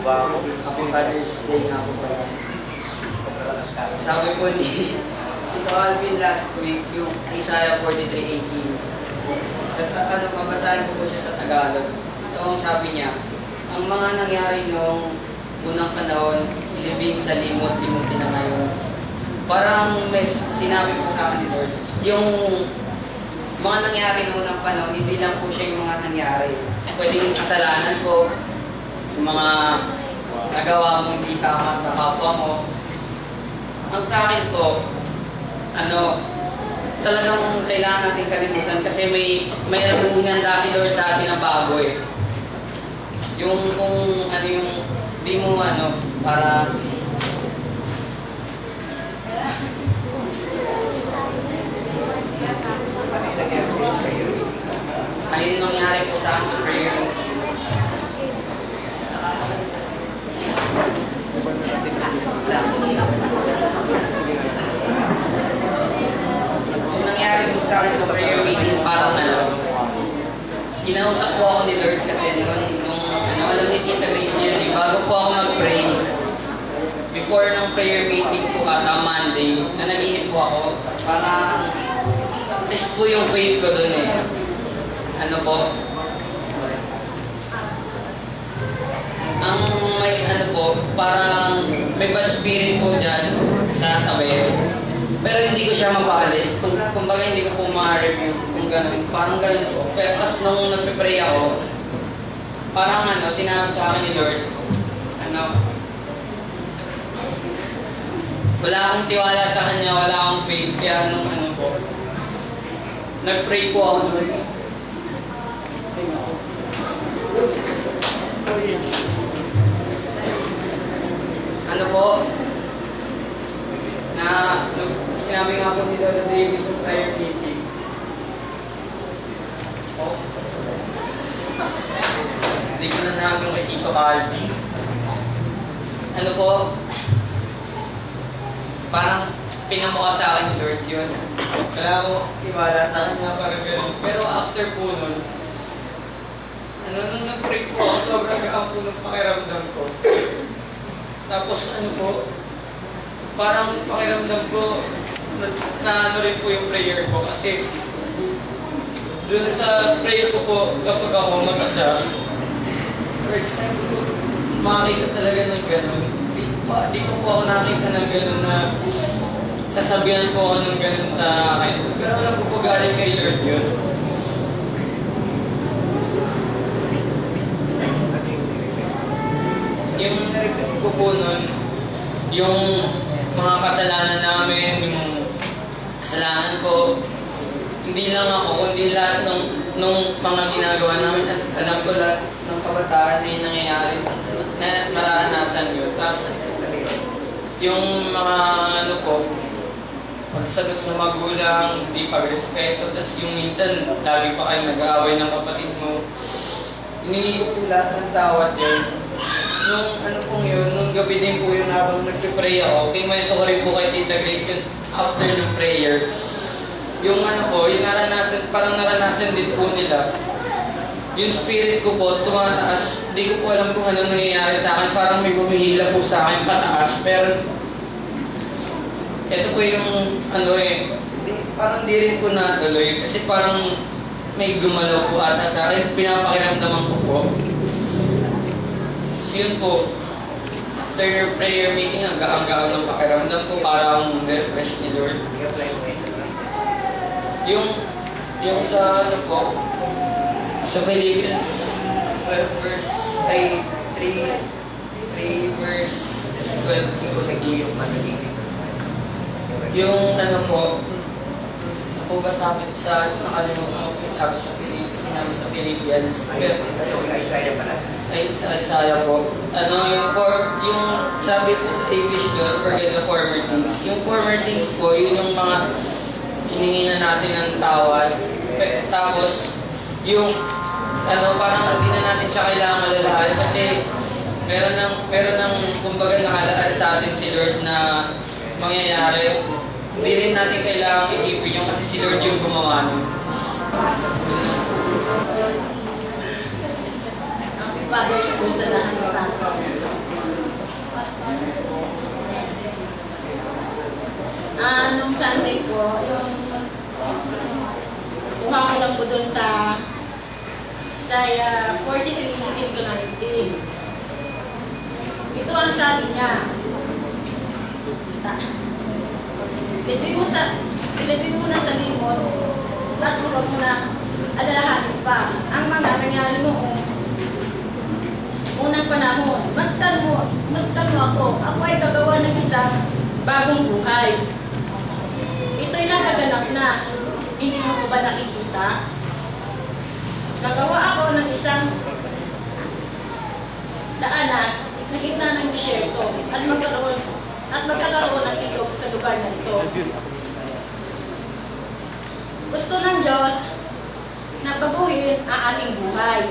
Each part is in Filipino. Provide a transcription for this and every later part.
Wow. Happy Father's Day nga po pala. Sabi po ni Tito Alvin last week, yung Isaiah 43:18. Mabasahin ko po siya sa Tagalog. Ito ang sabi niya, ang mga nangyari noong unang panahon, ilibing sa limot-limot na ngayon. Parang may sinabi po sa akin ni Lord, yung mga nangyari noong unang panahon, hindi lang po siya yung mga nangyari. Pwedeng kasalanan ko, yung mga nagawa mong hindi tama sa kapwa mo. Ang sa akin po, talagang kailangan natin kalimutan kasi may handa si Lord sa atin na bago eh. Yung kung yung di mo para ano yung nangyari po sa akin sa prayer. Yung nangyari po sa akin sa prayer meeting, parang kinausap po ako ni Lord kasi nung alam ni Tita Grace yun bago po ako mag-pray, before ng prayer meeting po Monday, nanaginip po ako, parang test po yung faith ko dun eh. Ang may parang may bad spirit po dyan sa tabi. Pero hindi ko siya mapaalis. Kumbaga hindi ko po ma-review kung gano'n. Parang gano'n po. Pero tapos nung nagpe-pray ako, parang sinabi sa akin ni Lord, wala akong tiwala sa Kanya, wala akong faith. Kaya nung po, nag-pray po ako doon. Sinabi nga po ni Lola David sa prayer meeting. Hindi ko na namin kay Tito Alvin. Parang pinamukha sa akin ni Lord yun. Wala ko tiwala sa Kanya, parang gano'n. Pero after po nun, nung nag-pray po ako, sobrang gaan po ng pakiramdam ko. Tapos parang pakiramdam ko, na rin po yung prayer ko. Kasi, dun sa prayer ko po, kapag ako mag-isa, first time ko makakita talaga ng gano'n. Di ko po ako nakita ng gano'n na sasabihan po ako ng gano'n sa akin. Pero alam ko po galing kay Lord yun. Yung na-repeat ko po nun, yung mga kasalanan namin, yung kasalanan ko, hindi lang ako, kundi lahat nung mga ginagawa namin, alam ko lahat ng kabataan na yung nangyayari, na naranasan yun. Tapos, yung mga pagsagot sa magulang, hindi pag-respeto, tapos yung minsan, lagi pa kayo nag-aaway ng kapatid mo, iniigot ko lahat ng tawad yun. Nung gabi din po yun habang nagpipray ako, kinwento ko rin po kay Tita Grace yun after ng prayer. Yung yung naranasan, parang naranasan din po nila. Yung spirit ko po, tumataas. Hindi ko po alam kung anong nangyayari sa akin. Parang may bumihila po sa akin pataas. Pero, ito po yung, parang di rin po natuloy. Kasi parang may gumalaw po ata sa akin. Pinapakiramdaman ko po. So yun po, after your prayer meeting, ang gaang-gaang ng pakiramdam ko, parang refresh ni Lord. Yung sa sa Philippians 12 verse 3 verse 12. Yung ako ba sabi sa nakalimutan ko sabi sa Philippians, sinabi sa Philippians. Ayun sa Isaiah po. Yung sabi po sa English doon, forget the former things. Yung former things po, yun yung mga hiningi na natin ng tawad. Tapos, yung parang hindi na natin siya kailangan malalahan kasi meron ng kumbaga nakalaan sa atin si Lord na mangyayari. Hindi rin natin kailangan isipin yung kasi si Lord yung gumawa nun. Father's Day sa lahat ng tao. po, yung kuha ko lang po doon sa Isaiah 43:18-19. Ito ang sabi niya. Ilibin mo na sa limot at huwag mo na alalahanin pa ang mga nangyari noong unang panahon. Masdan mo ako. Ako ay gagawa ng isang bagong buhay. Ito'y nagaganap na. Hindi mo ba nakikita? Gagawa ako ng isang daanan sa gitna ng disyerto at magkakaroon ng ilog sa lugar na ito. Gusto ng Diyos na baguhin ang ating buhay.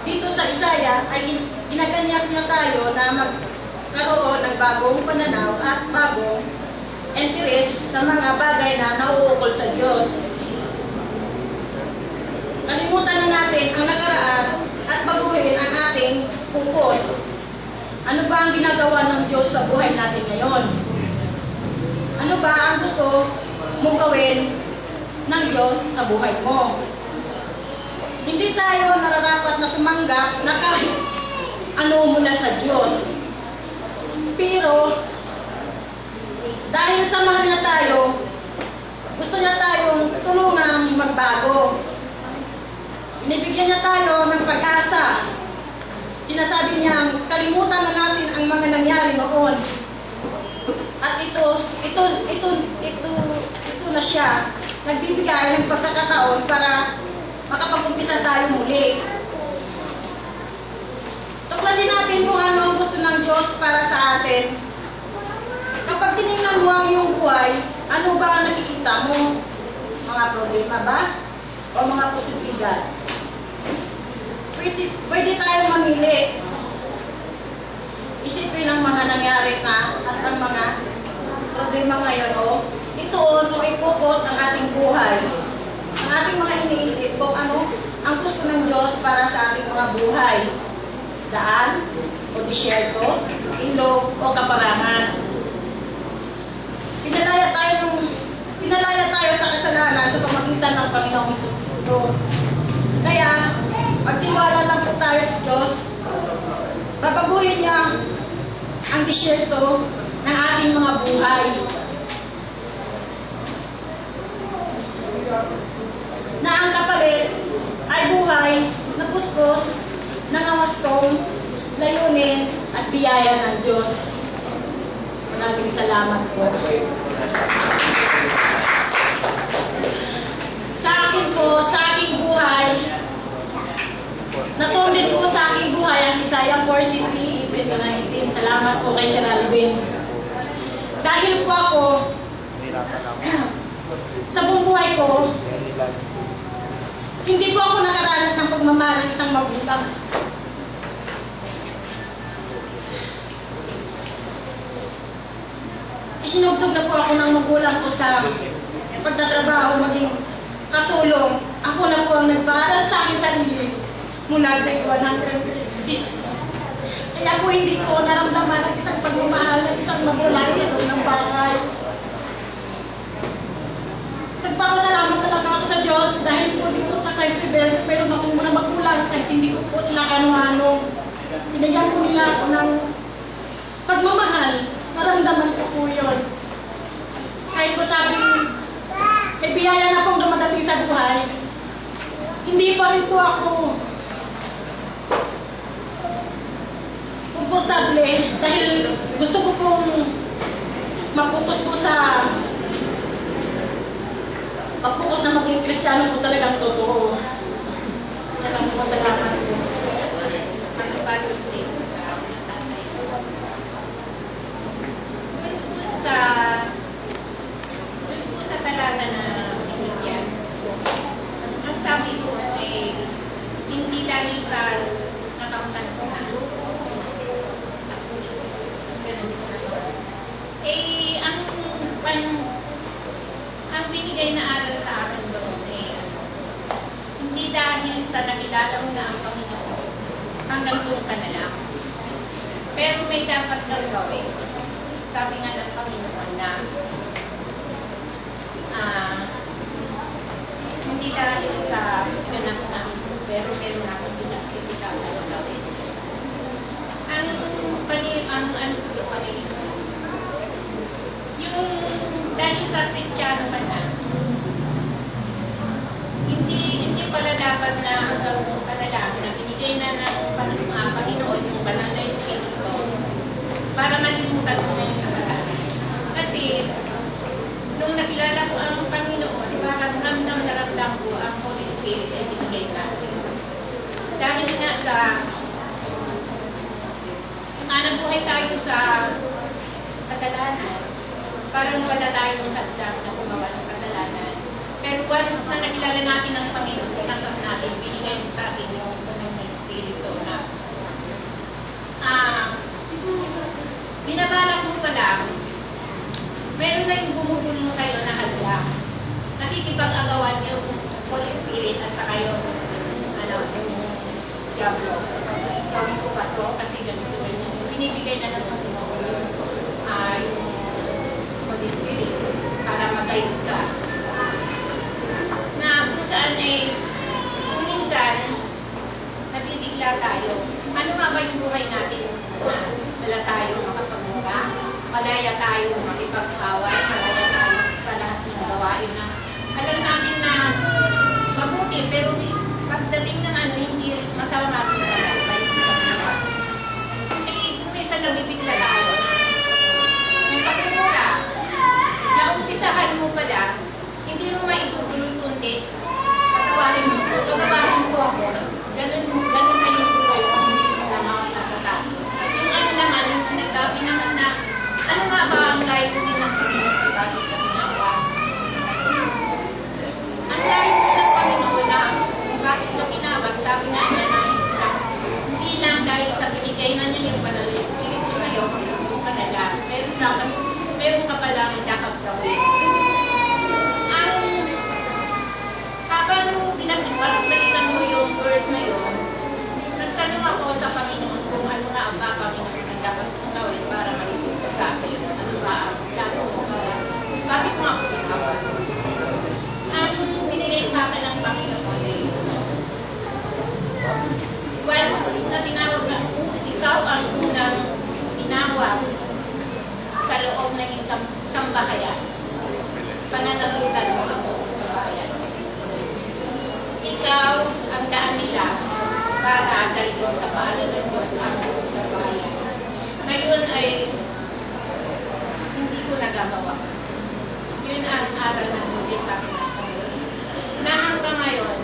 Dito sa Isaiah ay ginaganyak niya tayo na magkaroon ng bagong pananaw at bagong interest sa mga bagay na nauukol sa Diyos. Kalimutan na natin ang nakaraan at baguhin ang ating focus. Ano ba ang ginagawa ng Diyos sa buhay natin ngayon? Ano ba ang gusto mong gawin ng Diyos sa buhay mo? Hindi tayo nararapat na tumanggap na kahit ano mula sa Diyos. Pero, dahil sa mahal na tayo, gusto niya tayong tulungang magbago. Binibigyan niya tayo ng pag-asa. Sinasabi niya, kalimutan na natin ang mga nangyari noon. At ito na siya. Nagbibigay ng pagkakataon para makapag-umpisa tayo muli. Tuklasin natin kung ano ang gusto ng Diyos para sa atin. Kapag tinignan mo ang iyong buhay, ano ba ang nakikita mo? Mga problema ba? O mga posibilidad? Pwede tayo mamili. Isipin ang mga nangyari na at ang mga problema ngayon. Ito i-focus ang ating buhay. Ang ating mga iniisip kung ano ang gusto ng Diyos para sa ating mga buhay. Daan, o disyerto, ilog, o kaparangan. Pinalaya tayo sa kasalanan sa pamagitan ng Panginoong Kristo. Kaya, magtiwala lang po tayo sa Diyos. Babaguhin niya ang disyerto ng ating mga buhay. Na ang kapalit ay buhay na puspos, nangangastong, layunin at biyaya ng Diyos. Maraming salamat po. Sa aking buhay, natundin po sa aking buhay ang Isaiah 43:18-19. Salamat po kay Sir Alvin. Dahil po ako, sa buong buhay ko, hindi po ako nakaranas ng pagmamahal ng isang magulang. Isinugsog na po ako ng magulang ko sa pagtatrabaho, maging katulong. Ako na po ang nagpaaral sa akin sarili mula grade 106. Kaya po hindi ko naramdaman ang isang pagmamahal ng isang magulang ng bahay. Nagpapasalamat talaga ako sa Diyos dahil po dito sa Christ Rebel, meron akong mga magulang kahit hindi ko po sila ano-ano. Binigyan ko nila ako ng pagmamahal. Naramdaman ko po yun. Kahit po sabi, may biyaya na pong dumadating sa buhay, hindi pa rin po ako komportable dahil gusto ko pong mag-focus po sa pag-focus na maging Kristiyano po talagang totoo. Maraming po salamat po. Father's Day sa tatay. Doon po sa talata na Philippians, ang sabi ko ay hindi dahil sa nakamtan ko na. Ganun po na. Ang binigay na aral sa akin doon hindi dahil sa nakilala mo na ang Panginoon, hanggang doon ka na lang. Pero may dapat kang gawin. Sabi nga ng Panginoon na hindi dahil sa ganap na, pero meron akong pinagsisikapan na gawin. Ang ano ko kami, yung dahil sa Kristiyano ka na, hindi pala dapat na hanggang panalangin na binigay na ng Panginoon yung banal na Espiritu para malimutan mo na yung nakaraan. Kasi, nung nakilala ko ang Panginoon, parang ramdam na ramdam ko ang Holy Spirit ay binigay sa akin. Dahil nga sa nabuhay tayo sa kasalanan, parang wala tayong hadlang na gumawa ng kasalanan. Pero once na nakilala natin ang Panginoon, tinanggap natin, binigay sa atin yung unang Espiritu na binabalak mo pa lang, meron na yung bumubulong sa'yo na hadlang. Nakikipag-agawan yung Holy Spirit at saka yung yung Diablo. Gawin ko pa to kasi ganito ganyan. Binibigay na ng Panginoon yung Holy Spirit para mag-guide ka. Na kung saan kung minsan, nabibigla tayo. Ano nga ba yung buhay natin? Wala tayo makapagmura, malaya tayo makipag-away, malaya tayo sa lahat ng gawain na alam natin na mabuti, pero pagdating ng hindi masama natin talaga sa isang naman. Minsan nabibigla tayo. Yung pagmura, naumpisahan mo pala, hindi mo maitutuloy kundi patawarin ko ako. Ganun na yung buhay ko, hindi mo naman natatapos. At yung naman, yung sinasabi naman na, ano nga ba ang layunin ng Panginoon sa bakit ka ginawa? Ang layunin ng Panginoon na bakit ka ginawag, sabi nga niya na hindi lang dahil sa binigay na niya yung banal na Espiritu sa'yo, meron ka palang dapat gawin. Habang balikan mo yung verse na yun, nagtanong ako sa Panginoon kung ano nga ang Panginoon ang dapat kong gawin para maligod ka sa akin. Ano ba ang dapat kong gawin? Bakit mo ako tinawag? Ang binigay sa akin ng Panginoon ay once na tinawag na ikaw ang unang tinawag sa loob ng isang sambahayan, pananagutan mo ako sa bayan. Ikaw ang daan nila para dalhin sa paanan ng Diyos ang sa bayan. Ngayon ay hindi ko nagagawa. Yun ang aral ng Diyos sa akin ng Panginoon. Na hanggang ngayon,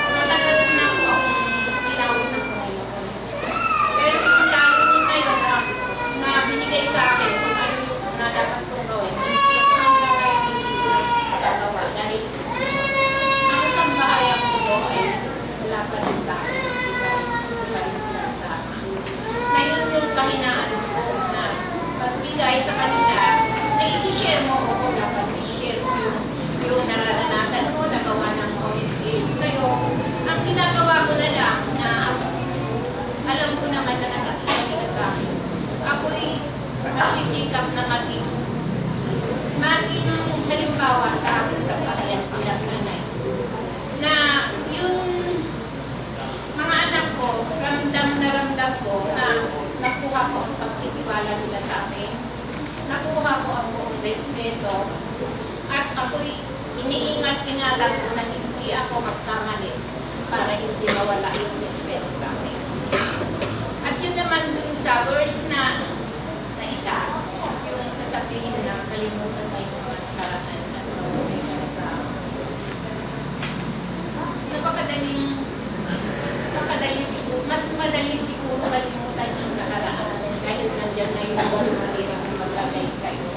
matagal na po akong tinawag ng Panginoon. Pero yung layunin na yun na binigay sa akin kung ano yung na dapat kong gawin, hanggang ngayon hindi ko nagagawa. Dahil ang sambahayan ko ay wala pa rin sa akin. Hindi pa rin sila sa akin. Ngayon yung kahinaan ko na pagbigay sa kanila, na isi-share mo o dapat isi-share mo yung nararanasan mo, nagawa ng Holy Spirit sa'yo. Ang ginagawa ko na lang na alam ko naman na nakakita nila sa akin. Ako'y nagsisikap na maging halimbawa sa akin sa bahayan bilang nanay. Na yung mga anak ko, ramdam ko na nakuha ko ang pagtitiwala nila sa akin. Nakuha ko ang buong respeto. At ako'y iniingat-ingatan ko na hindi ako magkamali para hindi mawala yung respeto sa akin. At yun naman dun sa verse na isa, yung sasabihin na kalimutan mo yung mga nakaraan at mabuhay ka na sa napakadaling siguro, mas madaling siguro kalimutan yung nakaraan dahil nandyan na yung Holy Spirit ang maglagay sa iyo.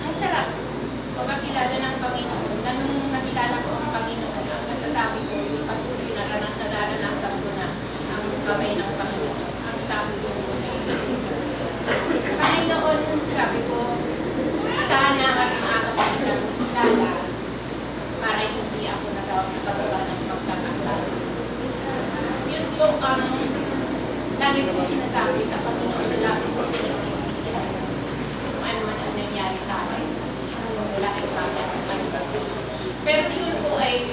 Ang sarap pagkakilala ng Panginoon, na nung nakilala ko ang Panginoon, ang nasasabi ko, yung patuloy na nararanasan ko na ang kamay ng Panginoon. Ang sabi ko, Panginoon, sabi ko, sana mas maaga ko silang kilala para hindi ako nagagawa ng pagkakasal. Yun po ang lagi ko sinasabi sa Panginoon. labis ko pinagsisisihan kung ano man ang nangyari sa akin. Wala sa akin. Pero yun po ay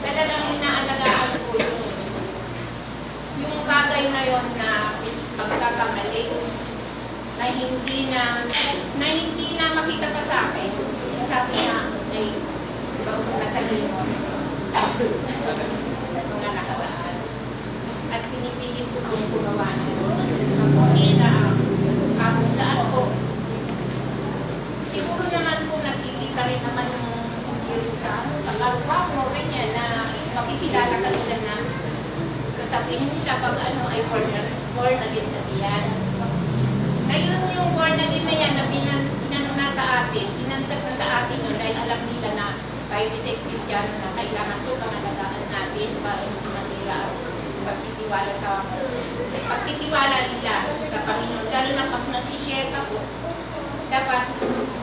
talagang inaalagaan ko yung bagay na yon na pagkakamali na hindi na makita pa sa akin. Sabi nga ay ibang nasa limon. Mga nakaraan. At pinipilit ko kung gumawa na yun. Ang na kung saan ko. Siguro naman po nakikita rin naman yung sa kalwa mo, ganyan, na makikilala ka nila na sasabihin siya pag ano ay born again kasi yan. Ngayon yung born again na yan na pinano na sa atin, pinansag na sa atin yun dahil alam nila na tayo isang Kristiyano na kailangan po pangalagaan natin para hindi masira ang pagtitiwala nila sa Panginoon. Lalo na pag nagsishare ka po, dapat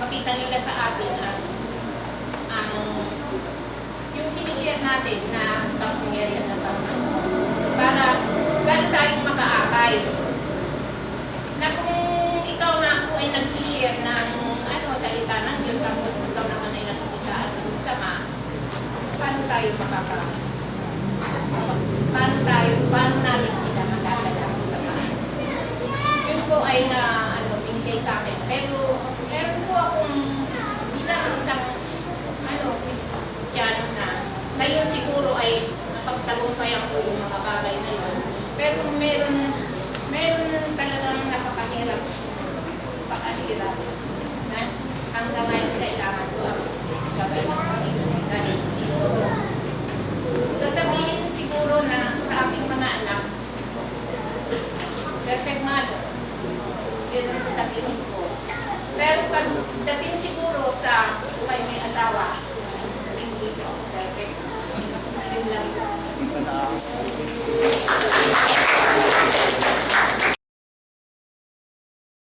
makita nila sa atin ang yung sinishare natin na kapangyarihan ng Panginoon. Para lalo tayong makaakay. Na kung ikaw na po ay nagsishare ng salita ng Diyos tapos ikaw naman ay nakikitaan ng sama, paano natin sila magdadala sa Panginoon? Yun po ay binigay sa akin. Pero meron po akong bilang isang Kristiyano na yun siguro ay napagtagumpayan ko yung mga bagay na yun. Pero meron talagang napakahirap na hanggang ngayon kailangan ko ang gabay ng Panginoon. Dahil siguro, sasabihin siguro na sa aking mga anak, perfect mother. Yun ang sasabihin ko. Pero pagdating siguro sa may asawa, hindi ko perfect. Yun lang.